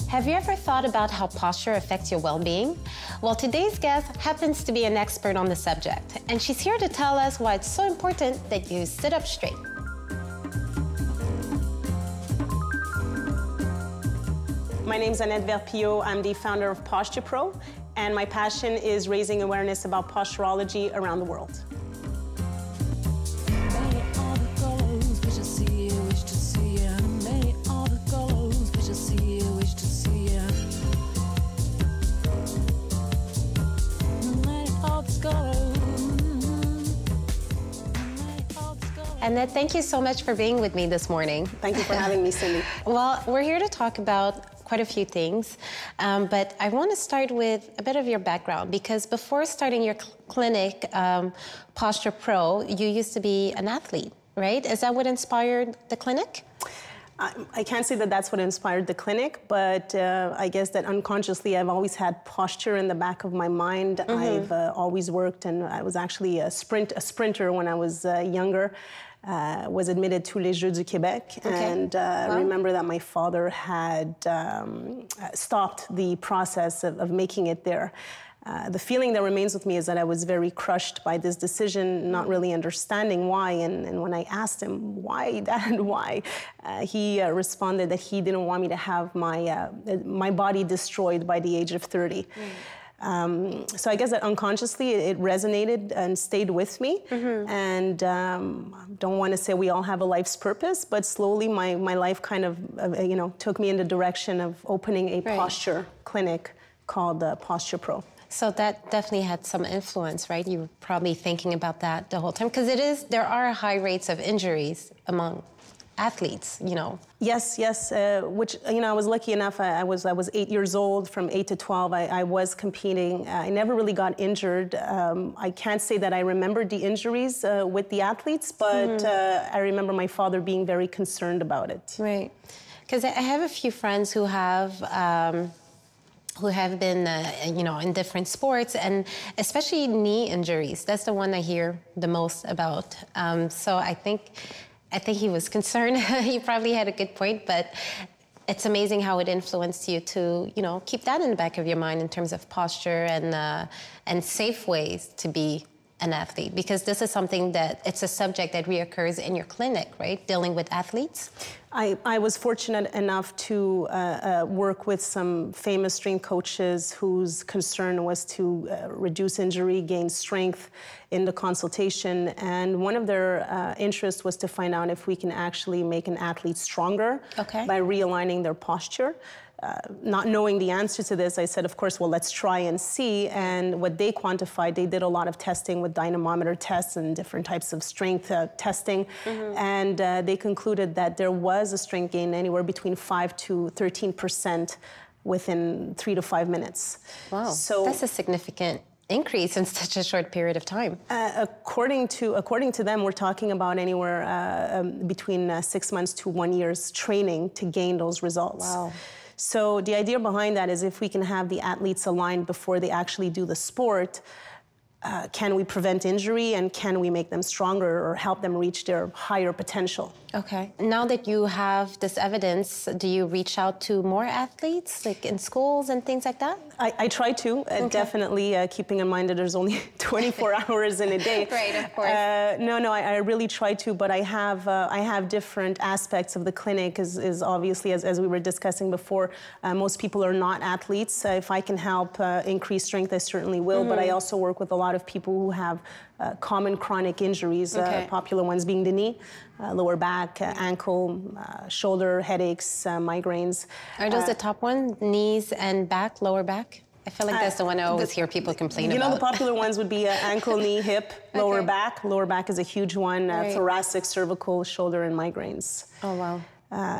Have you ever thought about how posture affects your well-being? Well, today's guest happens to be an expert on the subject, and she's here to tell us why it's so important that you sit up straight. My name is Annette Verpillot. I'm the founder of Posturepro, and my passion is raising awareness about posturology around the world. Annette, thank you so much for being with me this morning. Thank you for having me, Cindy. Well, we're here to talk about quite a few things, but I want to start with a bit of your background, because before starting your clinic, Posturepro, you used to be an athlete, right? Is that what inspired the clinic? I can't say that that's what inspired the clinic, but I guess that unconsciously I've always had posture in the back of my mind. I've always worked, and I was actually a sprinter when I was younger. Was admitted to Les Jeux du Québec, and remember that my father had stopped the process of making it there. The feeling that remains with me is that I was very crushed by this decision, not really understanding why. And when I asked him, why, Dad, why? He responded that he didn't want me to have my body destroyed by the age of 30. So I guess that unconsciously it resonated and stayed with me. And don't want to say we all have a life's purpose, but slowly my life kind of took me in the direction of opening a posture clinic called Posturepro. So that definitely had some influence, right? You were probably thinking about that the whole time, because there are high rates of injuries among athletes, Yes, which, I was lucky enough. I was 8 years old. From 8 to 12, I was competing. I never really got injured. I can't say that I remembered the injuries with the athletes, but I remember my father being very concerned about it. Right, because I have a few friends who have been, in different sports, and especially knee injuries. That's the one I hear the most about. So I think he was concerned. He probably had a good point, but it's amazing how it influenced you to, keep that in the back of your mind in terms of posture and safe ways to be an athlete, because this is something it's a subject that reoccurs in your clinic, right? Dealing with athletes. I was fortunate enough to work with some famous strength coaches whose concern was to reduce injury, gain strength in the consultation. And one of their interests was to find out if we can actually make an athlete stronger by realigning their posture. Not knowing the answer to this, I said, of course, well, let's try and see. And what they quantified, they did a lot of testing with dynamometer tests and different types of strength testing. And they concluded that there was a strength gain anywhere between 5 to 13% within 3 to 5 minutes. Wow, so that's a significant increase in such a short period of time. According to them, we're talking about anywhere between 6 months to 1 year's training to gain those results. Wow. So the idea behind that is if we can have the athletes aligned before they actually do the sport, can we prevent injury, and can we make them stronger or help them reach their higher potential? Okay. Now that you have this evidence, do you reach out to more athletes, like in schools and things like that? I try to, definitely, keeping in mind that there's only 24 hours in a day. Right, of course. No, I really try to, but I have different aspects of the clinic, is obviously, as we were discussing before, most people are not athletes. If I can help increase strength, I certainly will, but I also work with a lot of people who have common chronic injuries, popular ones being the knee, lower back, ankle, shoulder, headaches, migraines. Are those the top ones? Knees and back, lower back? I feel like that's the one I always hear people complain about. The popular ones would be ankle, knee, hip, lower back. Lower back is a huge one, thoracic, cervical, shoulder, and migraines. Oh, wow.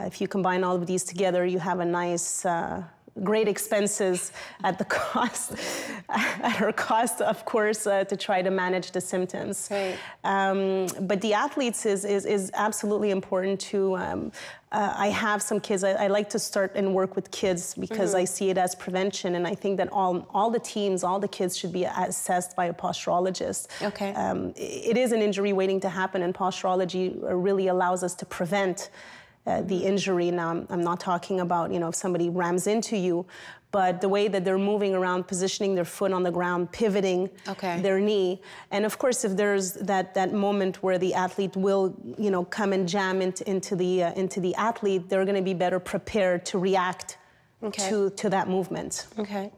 If you combine all of these together, you have a nice great expenses at our cost, of course, to try to manage the symptoms. Right. But the athletes is absolutely important to. I have some kids. I like to start and work with kids because I see it as prevention, and I think that all the teams, all the kids should be assessed by a posturologist. Okay. It is an injury waiting to happen, and posturology really allows us to prevent the injury. Now, I'm not talking about, you know, if somebody rams into you, but the way that they're moving around, positioning their foot on the ground, pivoting their knee. And of course, if there's that moment where the athlete will, you know, come and jam into the athlete, they're going to be better prepared to react to that movement. Okay.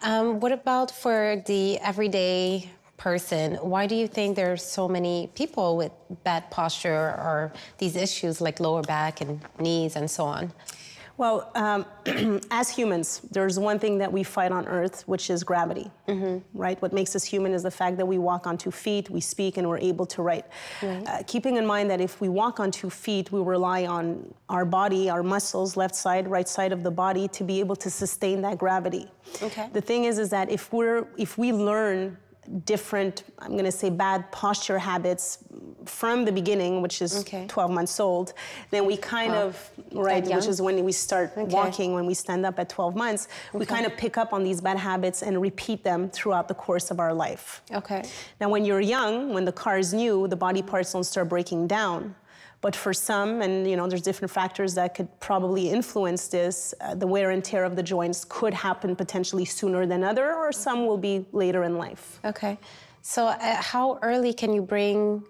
What about for the everyday person? Why do you think there's so many people with bad posture or these issues like lower back and knees and so on? Well, as humans, there's one thing that we fight on Earth, which is gravity, right? What makes us human is the fact that we walk on 2 feet, we speak, and we're able to write. Keeping in mind that if we walk on 2 feet, we rely on our body, our muscles, left side, right side of the body, to be able to sustain that gravity. The thing is that if we learn different, I'm going to say bad posture habits from the beginning, which is 12 months old, then we kind of, which is when we start walking, when we stand up at 12 months, we kind of pick up on these bad habits and repeat them throughout the course of our life. Now, when you're young, when the car is new, the body parts don't start breaking down. But for some, and you know, there's different factors that could probably influence this, the wear and tear of the joints could happen potentially sooner than other, or some will be later in life. So how early can you bring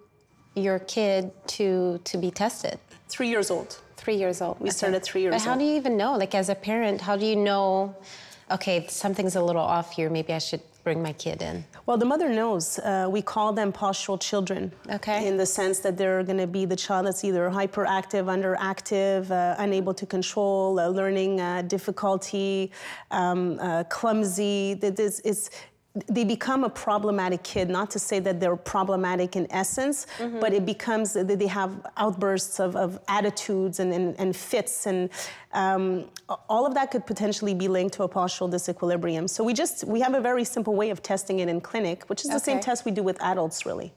your kid to be tested? 3 years old. 3 years old. We start at 3 years old. But how do you even know, like as a parent, how do you know, okay, something's a little off here, maybe I should bring my kid in? Well, the mother knows. We call them postural children. In the sense that they're going to be the child that's either hyperactive, underactive, unable to control, learning difficulty, clumsy. They become a problematic kid, not to say that they're problematic in essence, but it becomes that they have outbursts of attitudes and fits, and all of that could potentially be linked to a postural disequilibrium. So we have a very simple way of testing it in clinic, which is the same test we do with adults, really.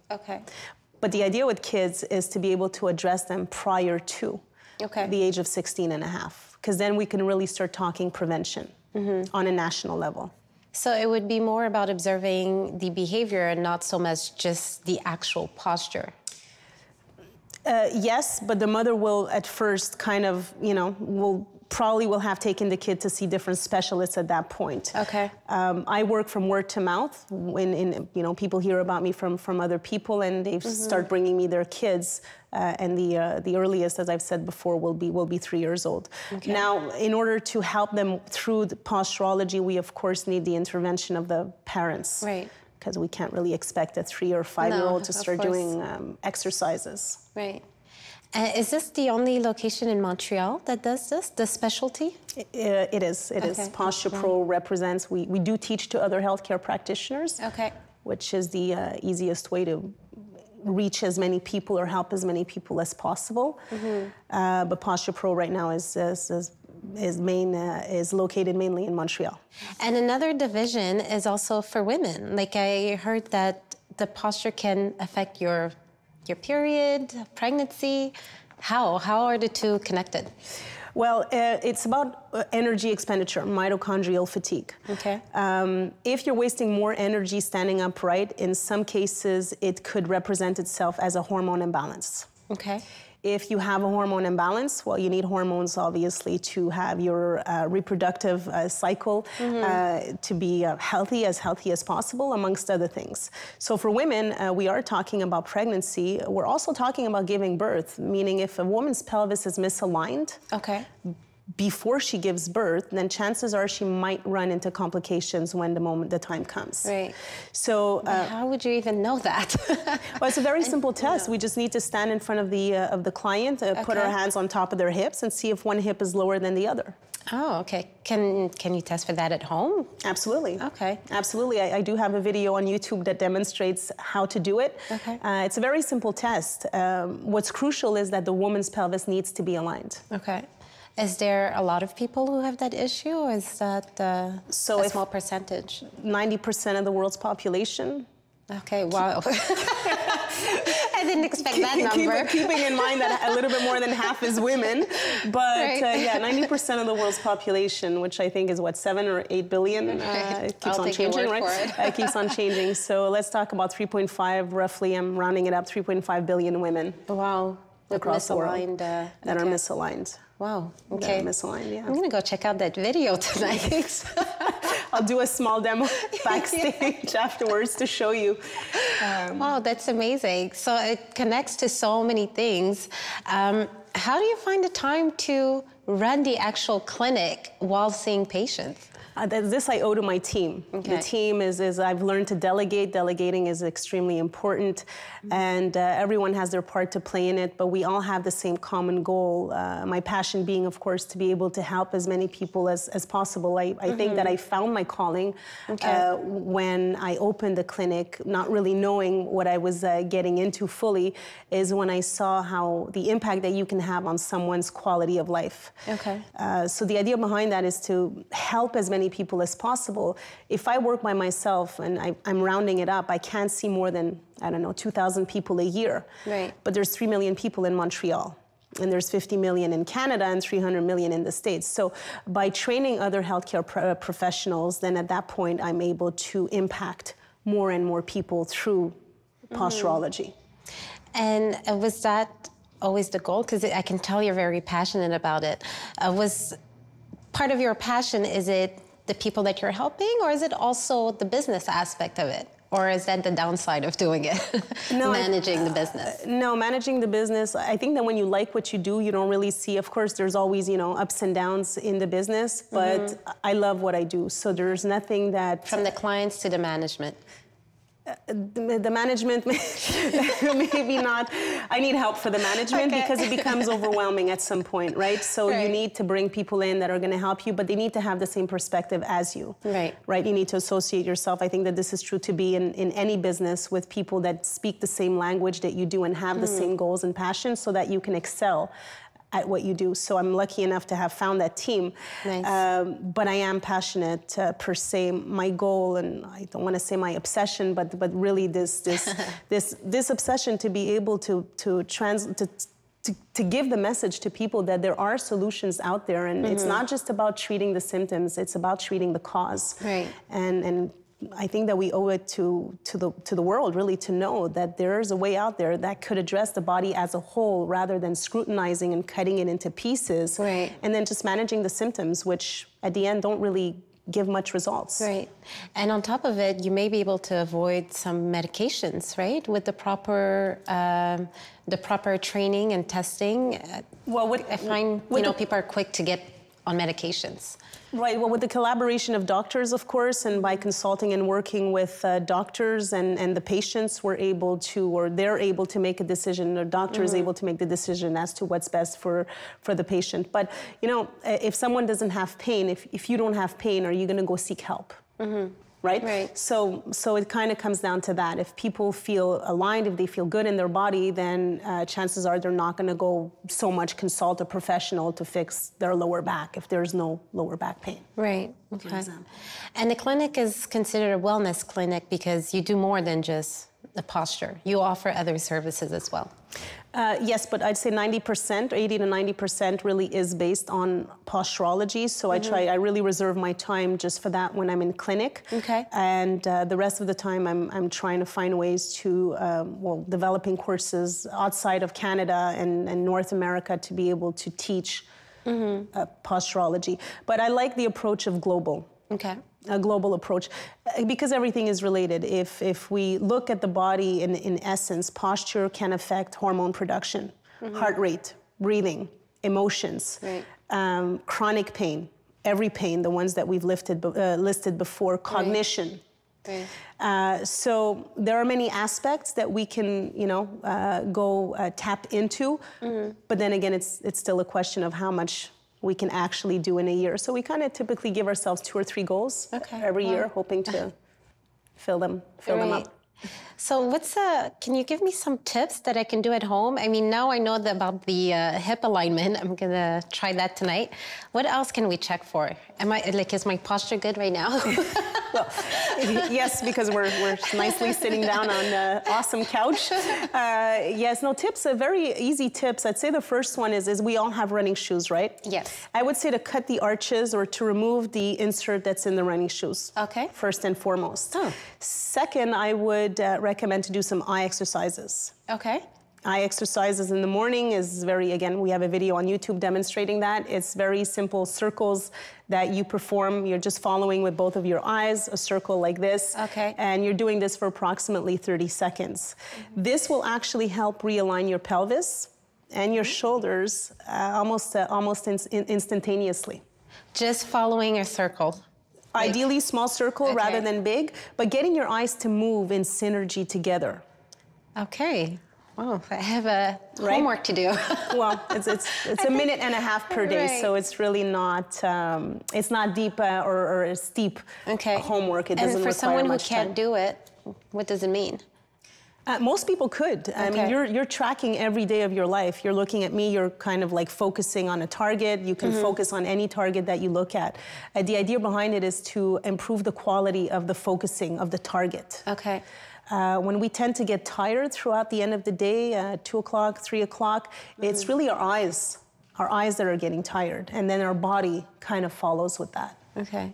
But the idea with kids is to be able to address them prior to the age of 16 and a half, because then we can really start talking prevention on a national level. So it would be more about observing the behavior and not so much just the actual posture. Yes, but the mother will at first kind of, you know, will have taken the kid to see different specialists at that point. I work from word to mouth. When you know, people hear about me from other people, and they start bringing me their kids. And the earliest, as I've said before, will be 3 years old. Now, in order to help them through the posturology, we of course need the intervention of the parents. Because we can't really expect a 3 or 5 year old to start doing exercises. Is this the only location in Montreal that does this, the specialty? It is. Posturepro represents, we do teach to other healthcare practitioners, which is the easiest way to reach as many people or help as many people as possible. But Posturepro right now is located mainly in Montreal. And another division is also for women. Like I heard that the posture can affect your period, pregnancy. How are the two connected? Well, it's about energy expenditure, mitochondrial fatigue. If you're wasting more energy standing upright, in some cases it could represent itself as a hormone imbalance. If you have a hormone imbalance, well, you need hormones, obviously, to have your reproductive cycle to be healthy as possible, amongst other things. So for women, we are talking about pregnancy. We're also talking about giving birth, meaning if a woman's pelvis is misaligned, before she gives birth, then chances are she might run into complications when the time comes. So how would you even know that? Well, it's a very simple test. We just need to stand in front of the client, put our hands on top of their hips, and see if one hip is lower than the other. Can you test for that at home? Absolutely. Absolutely. I do have a video on YouTube that demonstrates how to do it. It's a very simple test. What's crucial is that the woman's pelvis needs to be aligned. Is there a lot of people who have that issue, or is that a small percentage? 90% of the world's population. Wow. I didn't expect that number. Keeping in mind that a little bit more than half is women. But yeah, 90% of the world's population, which I think is what, 7 or 8 billion? It keeps on changing, right? It keeps on changing. So let's talk about 3.5, roughly, I'm rounding it up, 3.5 billion women. Wow. across the world misaligned, that are misaligned. Wow. That Okay. are misaligned, yeah. I'm gonna go check out that video tonight. I'll do a small demo backstage afterwards to show you. Wow, that's amazing. So it connects to so many things. How do you find the time to run the actual clinic while seeing patients? This I owe to my team. Okay. The team is I've learned to delegate. Delegating is extremely important, and everyone has their part to play in it, but we all have the same common goal. My passion being, of course, to be able to help as many people as possible. I think that I found my calling when I opened the clinic, not really knowing what I was getting into fully, is when I saw how the impact that you can have on someone's quality of life. Okay. So the idea behind that is to help as many people as possible. If I work by myself, and I'm rounding it up, I can't see more than, I don't know, 2,000 people a year. Right. But there's 3 million people in Montreal, and there's 50 million in Canada and 300 million in the States. So by training other healthcare professionals, then at that point I'm able to impact more and more people through posturology. And was that always the goal? Because I can tell you're very passionate about it. Was part of your passion, is it the people that you're helping, or is it also the business aspect of it? Or is that the downside of doing it, managing the business? No, managing the business, I think that when you like what you do, you don't really see, of course, there's always, ups and downs in the business, but I love what I do. So there's nothing that... From the clients to the management. The management, maybe not. I need help for the management because it becomes overwhelming at some point, right? So you need to bring people in that are going to help you, but they need to have the same perspective as you. Right. Right? You need to associate yourself. I think that this is true to be in any business with people that speak the same language that you do and have the same goals and passions so that you can excel at what you do. So I'm lucky enough to have found that team. Nice. But I am passionate per se. My goal, and I don't want to say my obsession, but really this obsession to be able to give the message to people that there are solutions out there, and it's not just about treating the symptoms; it's about treating the cause. Right. And I think that we owe it to the world, really, to know that there's a way out there that could address the body as a whole rather than scrutinizing and cutting it into pieces. Right. And then just managing the symptoms, which at the end don't really give much results. Right. And on top of it, you may be able to avoid some medications, right? With the proper training and testing. Well, I find, people are quick to get on medications. Right. Well, with the collaboration of doctors, of course, and by consulting and working with doctors and the patients, they're able to make a decision. The doctor is able to make the decision as to what's best for the patient. But, if someone doesn't have pain, if you don't have pain, are you going to go seek help? Right? So it kind of comes down to that. If people feel aligned, if they feel good in their body, then chances are they're not going to go so much consult a professional to fix their lower back if there's no lower back pain. Right. Okay. And the clinic is considered a wellness clinic because you do more than just the posture. You offer other services as well. Yes, but I'd say 90%, 80 to 90% really is based on posturology. So I really reserve my time just for that when I'm in clinic. Okay. And the rest of the time I'm trying to find ways to, developing courses outside of Canada and North America to be able to teach posturology. But I like the approach of global. Okay. A global approach, because everything is related. If we look at the body in essence, posture can affect hormone production, heart rate, breathing, emotions, chronic pain, every pain, the ones that we've listed before, cognition. So there are many aspects that we can, go tap into, but then again, it's still a question of how much we can actually do in a year. So we kind of typically give ourselves 2 or 3 goals every year, hoping to fill them up. So can you give me some tips that I can do at home? I mean, now I know about the hip alignment. I'm gonna try that tonight. What else can we check for? Is my posture good right now? Well, yes, because we're nicely sitting down on an awesome couch. Tips, very easy tips. I'd say the first one is we all have running shoes, right? Yes. I would say to cut the arches or to remove the insert that's in the running shoes. Okay. First and foremost. Second, I would recommend to do some eye exercises. Okay. eye exercises in the morning is very, again, we have a video on YouTube demonstrating that. It's very simple circles that you perform. You're just following with both of your eyes, a circle like this. Okay. And you're doing this for approximately 30 seconds. This will actually help realign your pelvis and your shoulders almost instantaneously. Just following a circle. Ideally small circle Okay. rather than big, but getting your eyes to move in synergy together. Okay. Oh, I have a homework to do. Well, it's a minute and a half per day, Right. so it's really not it's not deep or steep homework. It doesn't and for require someone who much can't time. do it, what does it mean? Most people could. I mean, you're tracking every day of your life. You're looking at me, you're kind of like focusing on a target. You can focus on any target that you look at. The idea behind it is to improve the quality of the focusing of the target. Okay. When we tend to get tired throughout the end of the day, 2 o'clock, 3 o'clock, it's really our eyes that are getting tired, and then our body kind of follows with that. Okay.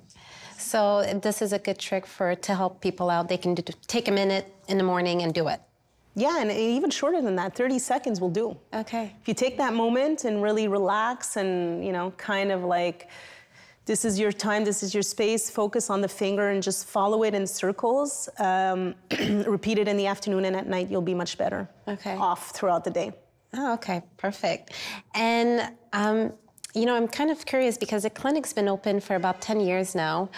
So this is a good trick to help people out. They can take a minute in the morning and do it. Yeah, and even shorter than that, 30 seconds will do. Okay. If you take that moment and really relax and, kind of like, this is your time, this is your space, focus on the finger and just follow it in circles. Repeat it in the afternoon and at night, you'll be much better off throughout the day. Oh, okay, perfect. And, I'm kind of curious because the clinic's been open for about 10 years now,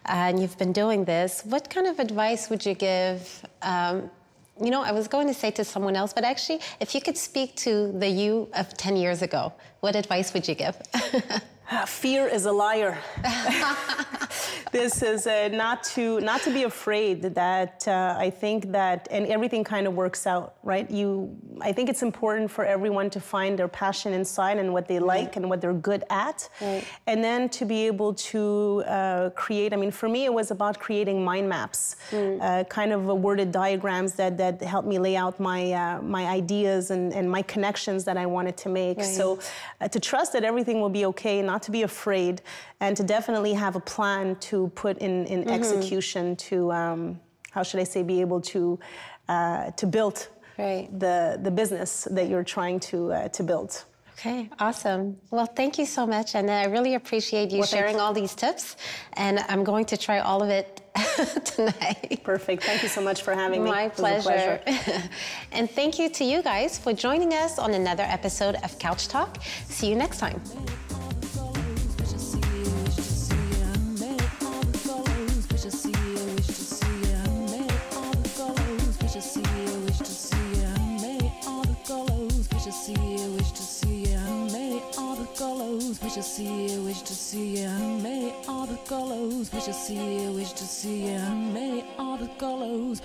and you've been doing this. What kind of advice would you give? I was going to say to someone else, but actually, if you could speak to the you of 10 years ago, what advice would you give? Fear is a liar. This is not to be afraid that I think that, and everything kind of works out, right? I think it's important for everyone to find their passion inside and what they like and what they're good at. Right. And then to be able to create, for me, it was about creating mind maps, kind of worded diagrams that helped me lay out my ideas and my connections that I wanted to make. Right. So to trust that everything will be okay, not to be afraid, and to definitely have a plan to put in execution to, how should I say, be able to build the business that you're trying to build. Okay, awesome. Well, thank you so much, and I really appreciate you sharing all these tips, and I'm going to try all of it tonight. Perfect. Thank you so much for having me. My pleasure. And thank you to you guys for joining us on another episode of Couch Talk. See you next time. Wish to see you, wish to see you, many all the colors. Wish to see you, wish to see you, many all the colors.